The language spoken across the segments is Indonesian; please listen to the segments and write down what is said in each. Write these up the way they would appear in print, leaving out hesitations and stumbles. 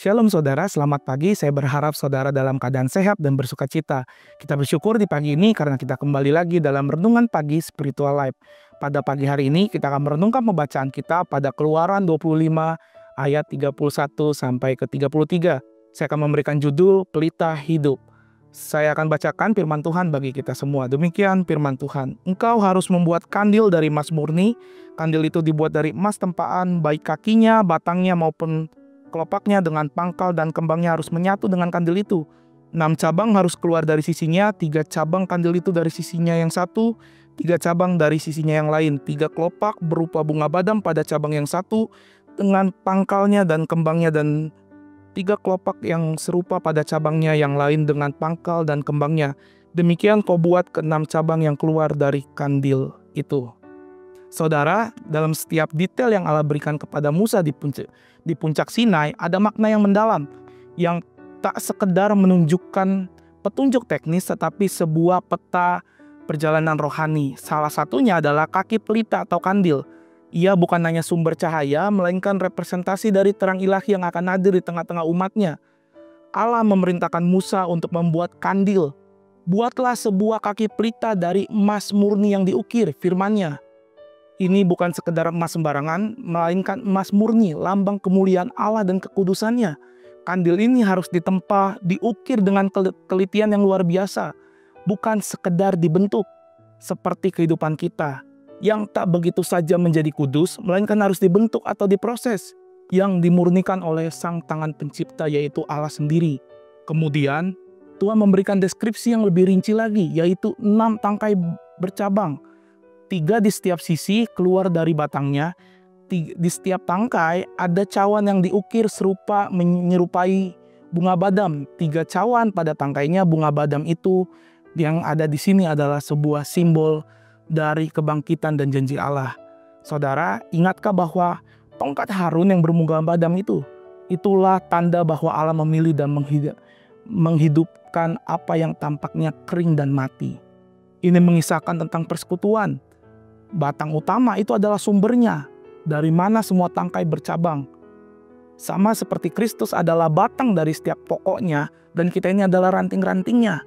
Shalom saudara, selamat pagi. Saya berharap saudara dalam keadaan sehat dan bersukacita. Kita bersyukur di pagi ini karena kita kembali lagi dalam renungan pagi Spiritual Life. Pada pagi hari ini kita akan merenungkan pembacaan kita pada Keluaran 25 ayat 31 sampai ke 33. Saya akan memberikan judul Pelita Hidup. Saya akan bacakan firman Tuhan bagi kita semua. Demikian firman Tuhan. Engkau harus membuat kandil dari emas murni. Kandil itu dibuat dari emas tempaan, baik kakinya, batangnya maupun kelopaknya, dengan pangkal dan kembangnya harus menyatu dengan kandil itu. 6 cabang harus keluar dari sisinya, 3 cabang kandil itu dari sisinya yang satu, 3 cabang dari sisinya yang lain, 3 kelopak berupa bunga badam pada cabang yang satu dengan pangkalnya dan kembangnya, dan 3 kelopak yang serupa pada cabangnya yang lain dengan pangkal dan kembangnya. Demikian kau buat ke-6 cabang yang keluar dari kandil itu. Saudara, dalam setiap detail yang Allah berikan kepada Musa di puncak Sinai, ada makna yang mendalam, yang tak sekedar menunjukkan petunjuk teknis, tetapi sebuah peta perjalanan rohani. Salah satunya adalah kaki pelita atau kandil. Ia bukan hanya sumber cahaya, melainkan representasi dari terang ilahi yang akan hadir di tengah-tengah umatnya. Allah memerintahkan Musa untuk membuat kandil. Buatlah sebuah kaki pelita dari emas murni yang diukir, firman-Nya. Ini bukan sekedar emas sembarangan, melainkan emas murni, lambang kemuliaan Allah dan kekudusannya. Kandil ini harus ditempa, diukir dengan kelitian yang luar biasa. Bukan sekedar dibentuk, seperti kehidupan kita, yang tak begitu saja menjadi kudus, melainkan harus dibentuk atau diproses, yang dimurnikan oleh Sang Tangan Pencipta, yaitu Allah sendiri. Kemudian, Tuhan memberikan deskripsi yang lebih rinci lagi, yaitu 6 tangkai bercabang. 3 di setiap sisi keluar dari batangnya. Di setiap tangkai ada cawan yang diukir menyerupai bunga badam. 3 cawan pada tangkainya. Bunga badam itu yang ada di sini adalah sebuah simbol dari kebangkitan dan janji Allah. Saudara, ingatkah bahwa tongkat Harun yang berbunga badam itulah tanda bahwa Allah memilih dan menghidupkan apa yang tampaknya kering dan mati. Ini mengisahkan tentang persekutuan. Batang utama itu adalah sumbernya, dari mana semua tangkai bercabang. Sama seperti Kristus adalah batang dari setiap pokoknya, dan kita ini adalah ranting-rantingnya.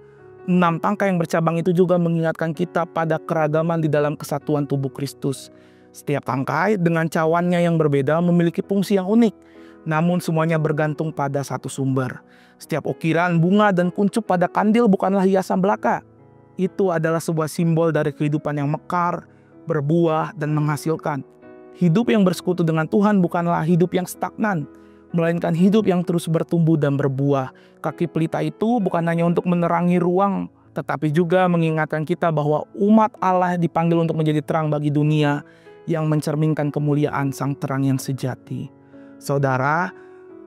6 tangkai yang bercabang itu juga mengingatkan kita pada keragaman di dalam kesatuan tubuh Kristus. Setiap tangkai dengan cawannya yang berbeda memiliki fungsi yang unik, namun semuanya bergantung pada satu sumber. Setiap ukiran, bunga, dan kuncup pada kandil bukanlah hiasan belaka. Itu adalah sebuah simbol dari kehidupan yang mekar, berbuah, dan menghasilkan. Hidup yang bersekutu dengan Tuhan bukanlah hidup yang stagnan, melainkan hidup yang terus bertumbuh dan berbuah. Kaki pelita itu bukan hanya untuk menerangi ruang, tetapi juga mengingatkan kita bahwa umat Allah dipanggil untuk menjadi terang bagi dunia yang mencerminkan kemuliaan Sang Terang yang sejati. Saudara,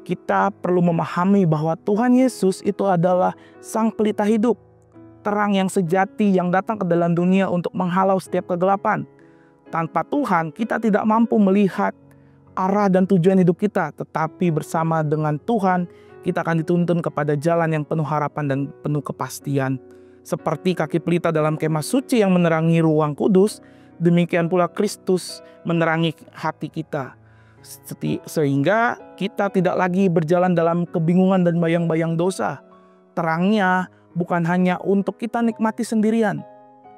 kita perlu memahami bahwa Tuhan Yesus itu adalah Sang Pelita Hidup, terang yang sejati yang datang ke dalam dunia untuk menghalau setiap kegelapan. Tanpa Tuhan, kita tidak mampu melihat arah dan tujuan hidup kita. Tetapi bersama dengan Tuhan, kita akan dituntun kepada jalan yang penuh harapan dan penuh kepastian. Seperti kaki pelita dalam kemah suci yang menerangi ruang kudus, demikian pula Kristus menerangi hati kita. Sehingga kita tidak lagi berjalan dalam kebingungan dan bayang-bayang dosa. Terangnya bukan hanya untuk kita nikmati sendirian,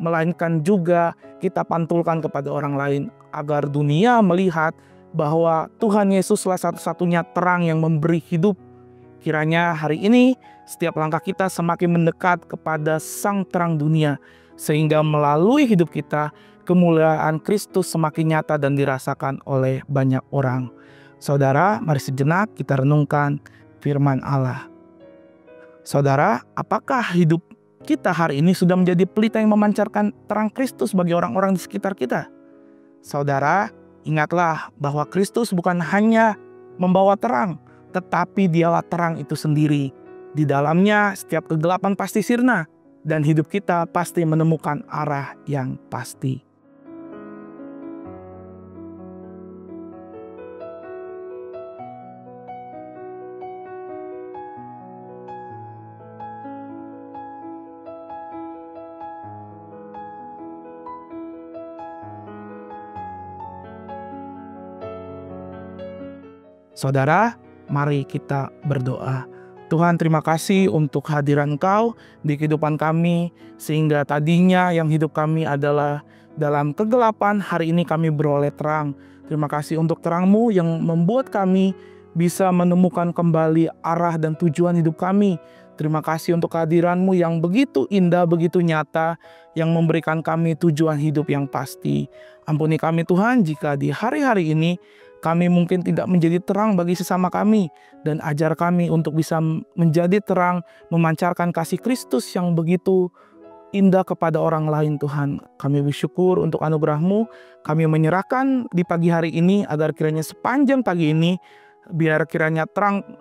melainkan juga kita pantulkan kepada orang lain, agar dunia melihat bahwa Tuhan Yesuslah satu-satunya terang yang memberi hidup. Kiranya hari ini setiap langkah kita semakin mendekat kepada Sang Terang dunia, sehingga melalui hidup kita kemuliaan Kristus semakin nyata dan dirasakan oleh banyak orang. Saudara, mari sejenak kita renungkan firman Allah. Saudara, apakah hidup kita hari ini sudah menjadi pelita yang memancarkan terang Kristus bagi orang-orang di sekitar kita? Saudara, ingatlah bahwa Kristus bukan hanya membawa terang, tetapi Dialah terang itu sendiri. Di dalamnya setiap kegelapan pasti sirna, dan hidup kita pasti menemukan arah yang pasti. Saudara, Mari kita berdoa. Tuhan, terima kasih untuk hadiran Engkau di kehidupan kami, sehingga tadinya yang hidup kami adalah dalam kegelapan, hari ini kami beroleh terang. Terima kasih untuk terang-Mu yang membuat kami bisa menemukan kembali arah dan tujuan hidup kami. Terima kasih untuk kehadiran-Mu yang begitu indah, begitu nyata, yang memberikan kami tujuan hidup yang pasti. Ampuni kami Tuhan jika di hari-hari ini kami mungkin tidak menjadi terang bagi sesama kami, dan ajar kami untuk bisa menjadi terang, memancarkan kasih Kristus yang begitu indah kepada orang lain Tuhan. Kami bersyukur untuk anugerah-Mu. Kami menyerahkan di pagi hari ini agar kiranya sepanjang pagi ini, biar kiranya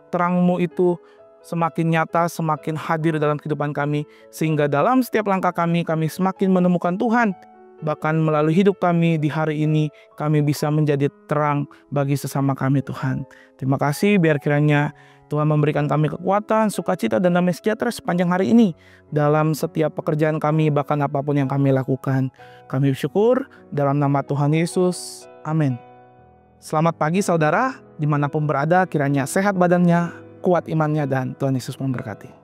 terang-Mu itu semakin nyata, semakin hadir dalam kehidupan kami, sehingga dalam setiap langkah kami semakin menemukan Tuhan. Bahkan melalui hidup kami di hari ini, kami bisa menjadi terang bagi sesama kami Tuhan. Terima kasih, biar kiranya Tuhan memberikan kami kekuatan, sukacita, dan damai sejahtera sepanjang hari ini dalam setiap pekerjaan kami, bahkan apapun yang kami lakukan. Kami bersyukur dalam nama Tuhan Yesus. Amin. Selamat pagi saudara, dimanapun berada, kiranya sehat badannya, kuat imannya, dan Tuhan Yesus memberkati.